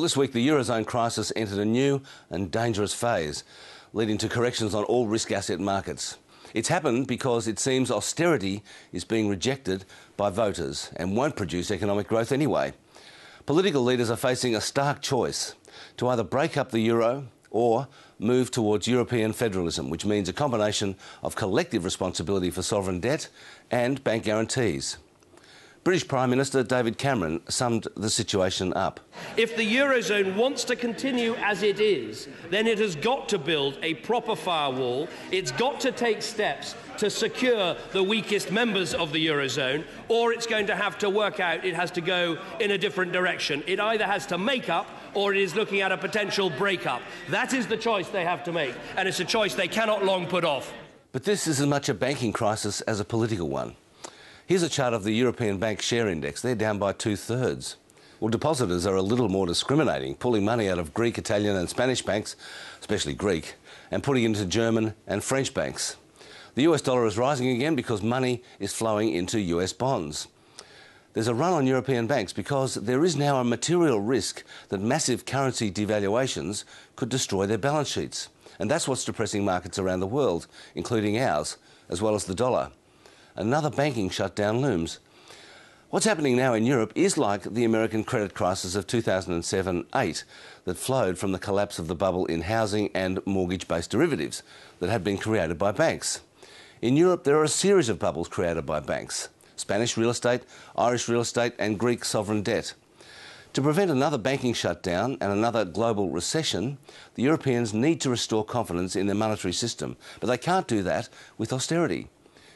This week, the Eurozone crisis entered a new and dangerous phase, leading to corrections on all risk asset markets. It's happened because it seems austerity is being rejected by voters and won't produce economic growth anyway. Political leaders are facing a stark choice to either break up the euro or move towards European federalism, which means a combination of collective responsibility for sovereign debt and bank guarantees. British Prime Minister David Cameron summed the situation up. If the Eurozone wants to continue as it is, then it has got to build a proper firewall. It's got to take steps to secure the weakest members of the Eurozone, or it's going to have to work out it has to go in a different direction. It either has to make up or it is looking at a potential breakup. That is the choice they have to make, and it's a choice they cannot long put off. But this is as much a banking crisis as a political one. Here's a chart of the European Bank Share Index. They're down by 2/3. Well, depositors are a little more discriminating, pulling money out of Greek, Italian and Spanish banks, especially Greek, and putting it into German and French banks. The US dollar is rising again because money is flowing into US bonds. There's a run on European banks because there is now a material risk that massive currency devaluations could destroy their balance sheets. And that's what's depressing markets around the world, including ours, as well as the dollar. Another banking shutdown looms. What's happening now in Europe is like the American credit crisis of 2007-8 that flowed from the collapse of the bubble in housing and mortgage-based derivatives that had been created by banks. In Europe, there are a series of bubbles created by banks: Spanish real estate, Irish real estate and Greek sovereign debt. To prevent another banking shutdown and another global recession, the Europeans need to restore confidence in their monetary system, but they can't do that with austerity.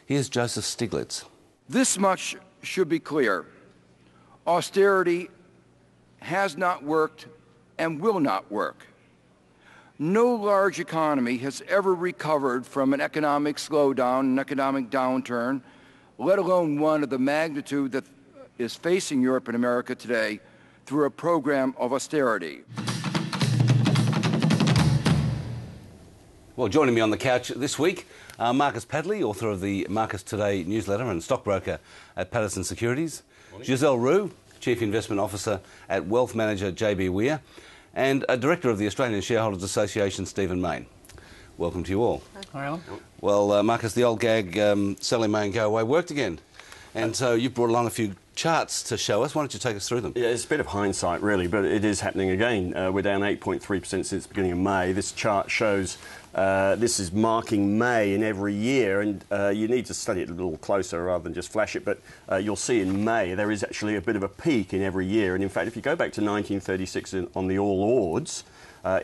Here's Joseph Stiglitz. This much should be clear. Austerity has not worked and will not work. No large economy has ever recovered from an economic slowdown, an economic downturn, let alone one of the magnitude that is facing Europe and America today, through a program of austerity. Well, joining me on the couch this week, Marcus Padley, author of the Marcus Today newsletter and stockbroker at Patterson Securities. Morning. Giselle Roux, Chief Investment Officer at wealth manager JB Weir, and a Director of the Australian Shareholders Association, Stephen Mayne. Welcome to you all. Hi, Alan. Well, Marcus, the old gag, sell in May and go away, worked again. And so you've brought along a few charts to show us. Why don't you take us through them? Yeah, it's a bit of hindsight, really, but it is happening again. We're down 8.3% since the beginning of May. This chart shows this is marking May in every year, and you need to study it a little closer rather than just flash it, but you'll see in May there is actually a bit of a peak in every year. And in fact, if you go back to 1936 on the All Ords,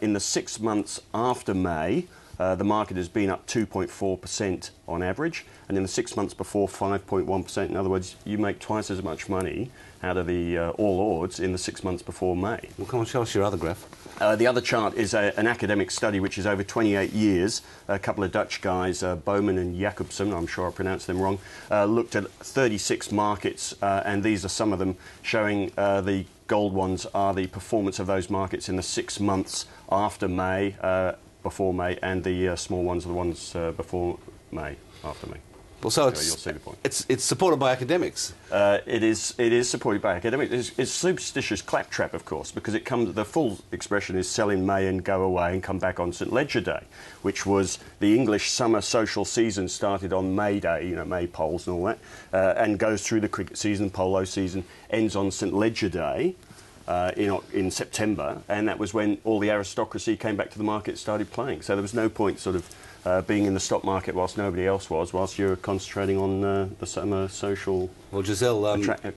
in the 6 months after May, the market has been up 2.4% on average, and in the 6 months before, 5.1%. In other words, you make twice as much money out of the All Ords in the 6 months before May. Well, come on, show us your other graph. The other chart is an academic study which is over 28 years. A couple of Dutch guys, Bowman and Jacobsen, I'm sure I pronounced them wrong, looked at 36 markets, and these are some of them showing the gold ones are the performance of those markets in the 6 months after May, before May, and the small ones are the ones before May, after May. Well, so you'll see the point. It's supported by academics. It is supported by academics. It's superstitious claptrap, of course, because it comes. The full expression is sell in May and go away and come back on St Leger Day, which was the English summer social season. Started on May Day, you know, May polls and all that, and goes through the cricket season, polo season, ends on St Leger Day. In September, and that was when all the aristocracy came back to the market and started playing. So there was no point sort of being in the stock market whilst nobody else was, whilst you're concentrating on the summer social. Well, Giselle,